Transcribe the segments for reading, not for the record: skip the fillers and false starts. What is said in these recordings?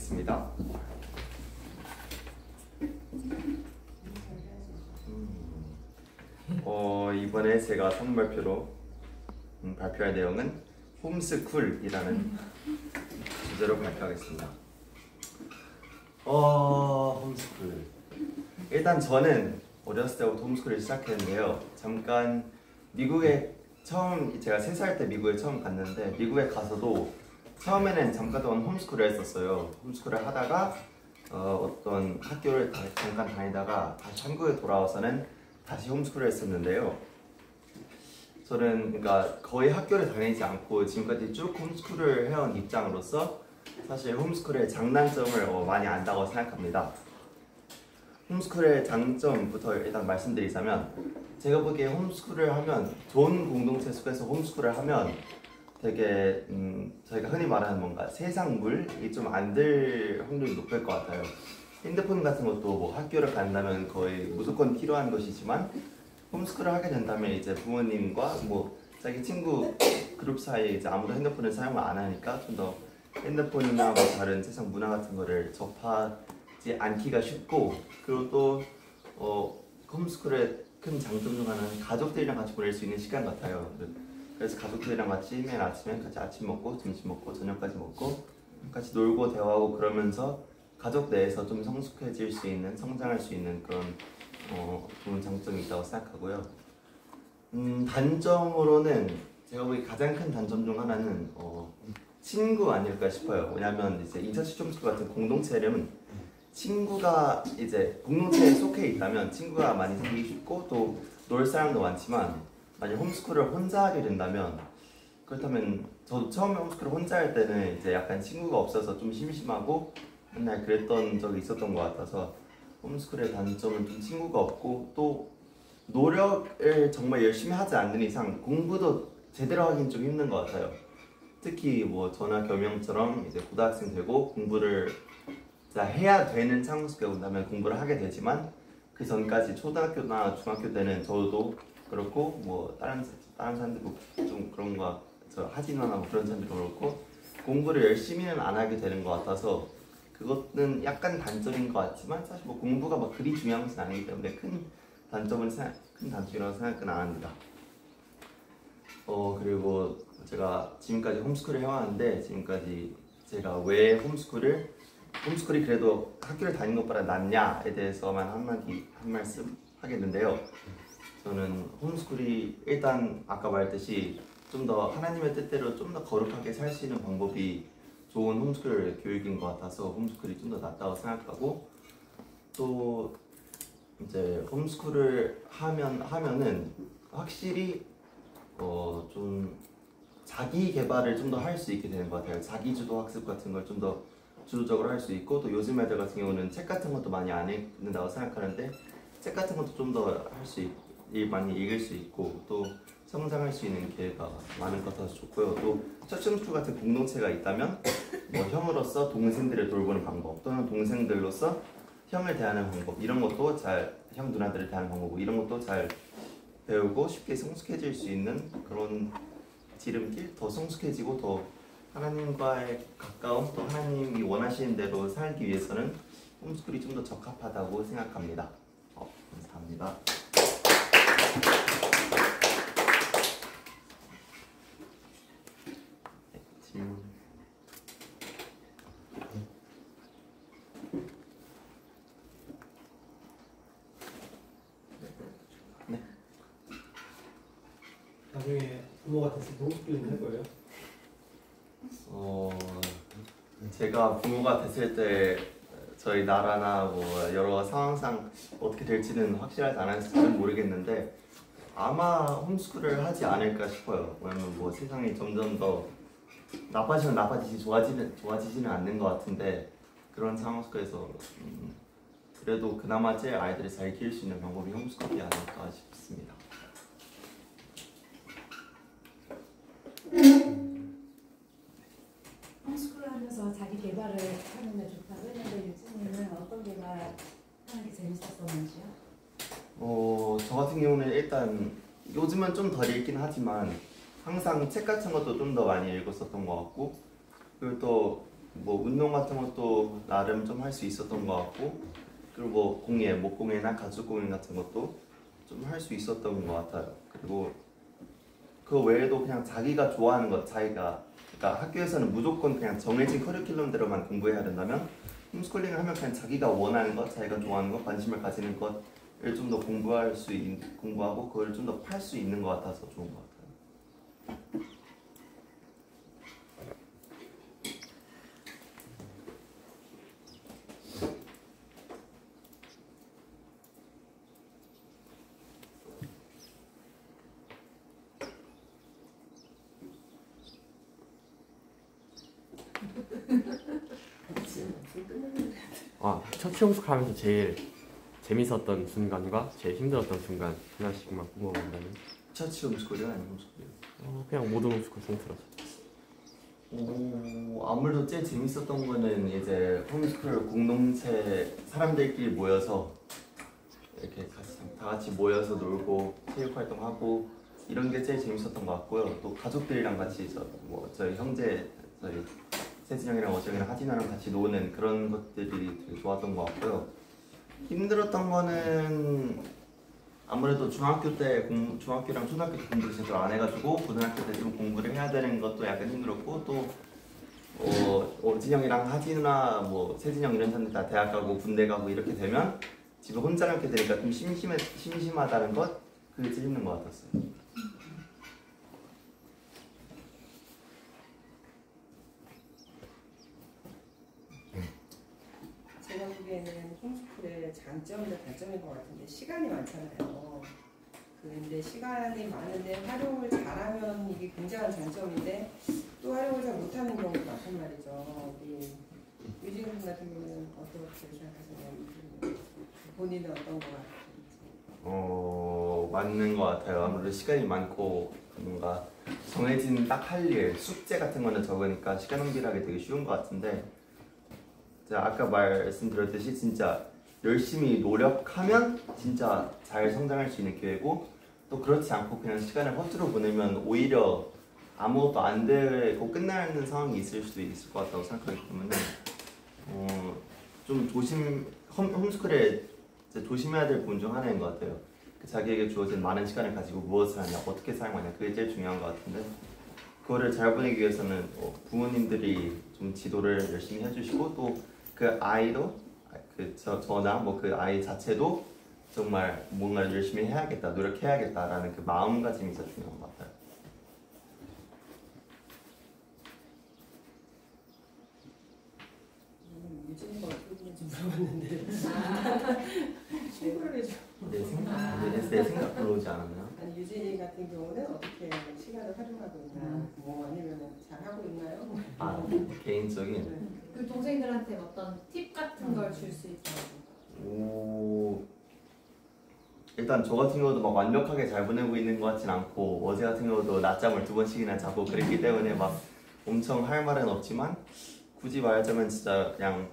시작하겠습니다. 이번에 제가 선발표로 발표할 내용은 홈스쿨이라는 주제로 발표하겠습니다. 홈스쿨. 일단 저는 어렸을 때부터 홈스쿨을 시작했는데요. 잠깐 미국에 제가 3살 때 미국에 처음 갔는데, 미국에 가서도 처음에는 잠깐 동안 홈스쿨을 했었어요. 홈스쿨을 하다가 어떤 학교를 잠깐 다니다가 다시 한국에 돌아와서는 다시 홈스쿨을 했었는데요. 저는 그러니까 거의 학교를 다니지 않고 지금까지 쭉 홈스쿨을 해온 입장으로서 사실 홈스쿨의 장단점을 많이 안다고 생각합니다. 홈스쿨의 장점부터 일단 말씀드리자면, 제가 보기에 홈스쿨을 하면, 좋은 공동체 속에서 홈스쿨을 하면 되게 저희가 흔히 말하는 뭔가 세상 물이 좀 안 들 확률이 높을 것 같아요. 핸드폰 같은 것도 뭐 학교를 간다면 거의 무조건 필요한 것이지만, 홈스쿨을 하게 된다면 이제 부모님과 뭐 자기 친구 그룹 사이에 이제 아무도 핸드폰을 사용을 안 하니까 좀 더 핸드폰이나 뭐 다른 세상 문화 같은 거를 접하지 않기가 쉽고, 그리고 또 홈스쿨의 큰 장점 중 하나는 가족들이랑 같이 보낼 수 있는 시간 같아요. 그래서 가족들이랑 같이 매일 아침에 같이 아침 먹고 점심 먹고 저녁까지 먹고 같이 놀고 대화하고 그러면서 가족 내에서 좀 성숙해질 수 있는, 성장할 수 있는 그런 좋은 장점이 있다고 생각하고요. 단점으로는 제가 보기 가장 큰 단점 중 하나는 친구 아닐까 싶어요. 왜냐하면 이제 인터시티 홈스쿨 같은 공동체는 친구가 이제 공동체에 속해 있다면 친구가 많이 생기기 쉽고 또 놀 사람도 많지만, 만약 홈스쿨을 혼자 하게 된다면, 그렇다면 저도 처음에 홈스쿨을 혼자 할 때는 이제 약간 친구가 없어서 좀 심심하고 맨날 그랬던 적이 있었던 것 같아서, 홈스쿨의 단점은 좀 친구가 없고 또 노력을 정말 열심히 하지 않는 이상 공부도 제대로 하긴 좀 힘든 것 같아요. 특히 뭐 저나 겸영처럼 이제 고등학생 되고 공부를 해야 되는 상황 속에 온다면 공부를 하게 되지만, 그 전까지 초등학교나 중학교 때는 저도 그렇고 뭐 다른 사람들도 좀 그런 거 하진아나 뭐 그런 사람들도 그렇고 공부를 열심히는 안 하게 되는 것 같아서, 그것은 약간 단점인 것 같지만 사실 뭐 공부가 막 그리 중요한 것은 아니기 때문에 큰 단점이라고 생각은 안 합니다. 그리고 제가 지금까지 홈스쿨을 해왔는데, 지금까지 제가 왜 홈스쿨이 그래도 학교를 다니는 것보다 낫냐에 대해서만 한 말씀 하겠는데요. 저는 홈스쿨이 일단 아까 말했듯이 좀 더 하나님의 뜻대로 좀 더 거룩하게 살 수 있는 방법이 좋은 홈스쿨 교육인 것 같아서 홈스쿨이 좀 더 낫다고 생각하고, 또 이제 홈스쿨을 하면은 확실히 좀 자기 개발을 좀 더 할 수 있게 되는 것 같아요. 자기주도 학습 같은 걸 좀 더 주도적으로 할 수 있고, 또 요즘 애들 같은 경우는 책 같은 것도 많이 안 읽는다고 생각하는데 책 같은 것도 좀 더 많이 읽을 수 있고 또 성장할 수 있는 기회가 많은 것 같아서 좋고요. 또 처치홈스쿨 같은 공동체가 있다면 뭐 형으로서 동생들을 돌보는 방법, 또는 동생들로서 형을 대하는 방법, 이런 것도 형 누나들을 대하는 방법, 이런 것도 잘 배우고 쉽게 성숙해질 수 있는 그런 지름길, 더 성숙해지고 더 하나님과의 가까움, 또 하나님이 원하시는 대로 살기 위해서는 홈스쿨이 좀 더 적합하다고 생각합니다. 감사합니다. 질문. 네. 나중에 부모가 됐을 때 홈스쿨링 할 거예요? 제가 부모가 됐을 때 저희 나라나 뭐 여러 상황상 어떻게 될지는 확실하지 않아서 잘은 모르겠는데, 아마 홈스쿨을 하지 않을까 싶어요. 왜냐면 뭐 세상이 점점 더 나빠지면 나빠지지 좋아지지는 않는 것 같은데, 그런 상황 속에서 그래도 그나마 제일 아이들을 잘 키울 수 있는 방법이 홈스쿨이 아닐까 싶습니다. 홈스쿨을 하면서 자기 개발을 하는 게 좋다고 했는데, 유진이는 어떤 개발하는 게 재밌었었는지요? 저 같은 경우는 일단 요즘은 좀 덜 읽긴 하지만 항상 책 같은 것도 좀 더 많이 읽었었던 것 같고, 그리고 또 뭐 운동 같은 것도 나름 좀 할 수 있었던 것 같고, 그리고 뭐 공예, 목공예나 가죽 공예 같은 것도 좀 할 수 있었던 것 같아요. 그리고 그 외에도 그냥 자기가 좋아하는 것, 자기가 그러니까 학교에서는 무조건 그냥 정해진 커리큘럼대로만 공부해야 된다면 홈스쿨링을 하면 그냥 자기가 원하는 것, 자기가 좋아하는 것, 관심을 가지는 것을 좀 더 공부하고 그걸 좀 더 팔 수 있는 것 같아서 좋은 것 같아요. 첫 홈스쿨하면서 제일 재밌었던 순간과 제일 힘들었던 순간 하나씩만 뽑아본다면 처치 홈스쿨이요? 아니면 홈스쿨이요? 그냥 모든 홈스쿨 통틀어서. 아무래도 제일 재밌었던 거는 이제 홈스쿨 공동체 사람들끼리 모여서 이렇게 다 같이 모여서 놀고 체육 활동하고 이런 게 제일 재밌었던 것 같고요. 또 가족들이랑 같이 저희 형제, 저희 세진 형이랑 어정 형이랑 하진아랑 같이 노는 그런 것들이 되게 좋았던 것 같고요. 힘들었던 거는 아무래도 중학교랑 초등학교 때 공부를 제대로 안 해가지고 고등학교 때 좀 공부를 해야 되는 것도 약간 힘들었고, 또 어진형이랑 하진아, 뭐 세진형 이런 사람들 다 대학 가고 군대 가고 이렇게 되면 집에 혼자 남게 되니까 좀 심심하다는 것, 그게 제일 힘든 것 같았어요. 제가 보기에는 홈스쿨의 장점이나 단점인 것 같은데 시간이 많잖아요. 근데 시간이 많은데 활용을 잘하면 이게 굉장한 장점인데 또 활용을 잘 못하는 경우가 많단 말이죠. 유진 군 같은 경우는 어떻게 생각하세요? 본인은 어떤 것 같아요? 맞는 것 같아요. 아무래도 시간이 많고 뭔가 정해진 딱 할 일, 숙제 같은 거는 적으니까 시간 낭비를 하기 되게 쉬운 것 같은데, 제가 아까 말씀드렸듯이 진짜 열심히 노력하면 진짜 잘 성장할 수 있는 기회고, 또 그렇지 않고 그냥 시간을 허투루 보내면 오히려 아무것도 안 되고 끝나는 상황이 있을 수도 있을 것 같다고 생각하기 때문에 좀 홈스쿨에 조심해야 될 부분 중 하나인 것 같아요. 자기에게 주어진 많은 시간을 가지고 무엇을 하냐, 어떻게 사용하냐, 그게 제일 중요한 것 같은데, 그거를 잘 보내기 위해서는 부모님들이 좀 지도를 열심히 해주시고, 또 그 아이도 저나 뭐 그 아이 자체도 정말 뭔가 열심히 해야겠다, 노력해야겠다라는 그 마음가짐이 진짜 중요한 것 같아요. 유진이가 어떻게 보는지 물어봤는데 친구를 해줘. 내 생각 들어오지 않았나요? 아니 유진이 같은 경우는 어떻게 시간을 활용하고 있나, 뭐 아니면 잘 하고 있나요? 개인적인 그 동생들한테 어떤 팁 같은 걸 줄 수 있다고? 일단 저 같은 경우도 막 완벽하게 잘 보내고 있는 것 같진 않고, 어제 같은 경우도 낮잠을 2번씩이나 자고 그랬기 때문에 막 엄청 할 말은 없지만, 굳이 말하자면 진짜 그냥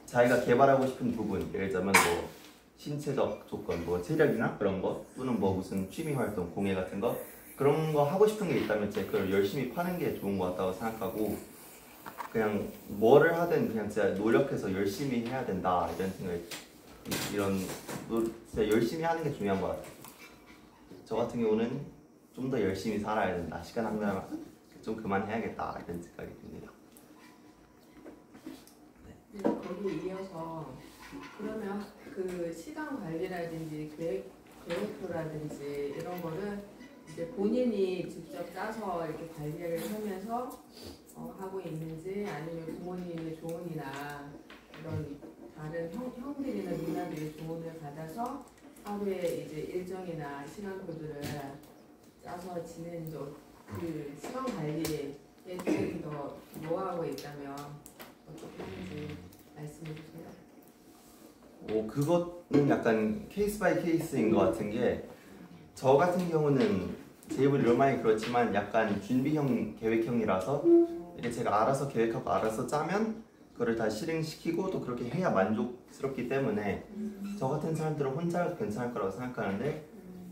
자기가 개발하고 싶은 부분, 예를 들자면 뭐 신체적 조건, 뭐 체력이나 그런 거, 또는 뭐 무슨 취미 활동, 공예 같은 거, 그런 거 하고 싶은 게 있다면 진짜 그걸 열심히 파는 게 좋은 것 같다고 생각하고, 그냥 뭐를 하든 그냥 진짜 노력해서 열심히 해야 된다 이런 생각이, 진짜 열심히 하는 게 중요한 것 같아요. 저 같은 경우는 좀 더 열심히 살아야 된다, 시간 낭비하면 좀 그만해야겠다 이런 생각이 듭니다. 거기 이어서 그러면 그 시간 관리라든지 계획표라든지 이런 거를 이제 본인이 직접 짜서 이렇게 관리를 하면서 하고 있는지, 아니면 부모님의 조언이나 이런 다른 형들이나 누나들의 조언을 받아서 하루에 이제 일정이나 시간표들을 짜서 지내는지, 그 시간 관리에 조금 더 노하우가 있다면 어떻게 하는지 말씀해 주세요. 그거는 약간 케이스 바이 케이스인 것 같은 게, 저 같은 경우는 제 입을 얼마나 그렇지만 약간 준비형, 계획형이라서 이게 제가 알아서 계획하고 알아서 짜면 그거를 다 실행시키고 또 그렇게 해야 만족스럽기 때문에 저 같은 사람들은 혼자 해도 괜찮을 거라고 생각하는데,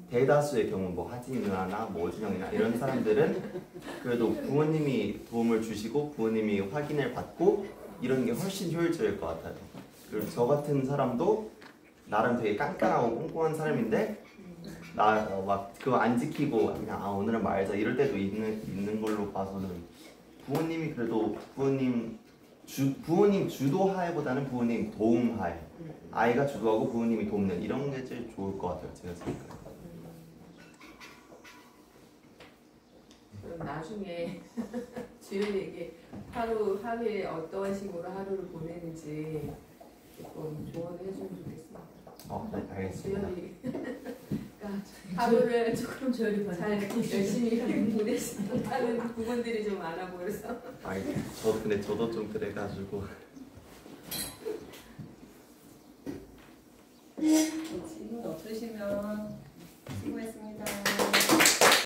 대다수의 경우 뭐 하진 누나나 뭐 오진 형이나 이런 사람들은 그래도 부모님이 도움을 주시고 부모님이 확인을 받고 이런 게 훨씬 효율적일 것 같아요. 그리고 저 같은 사람도 나름 되게 깐깐하고 꼼꼼한 사람인데 나 막 그거 안 지키고 그냥 오늘은 말자 이럴 때도 있는 걸로 봐서는 부모님이 그래도 부모님 주도하에보다는 부모님 도움하에 아이가 주도하고 부모님이 돕는 이런 게 제일 좋을 것 같아요. 제가 생각해요. 그럼 나중에 주연에게 하루에 어떠한 식으로 하루를 보내는지 조금 조언을 해주면 좋겠습니다. 네, 알겠습니다. 주연이가 하루를 조금 조율이 잘 열심히 보내지 못하는 부분들이 좀 많아 보여서. 근데 저도 좀 그래가지고 질문 없으시면 수고했습니다.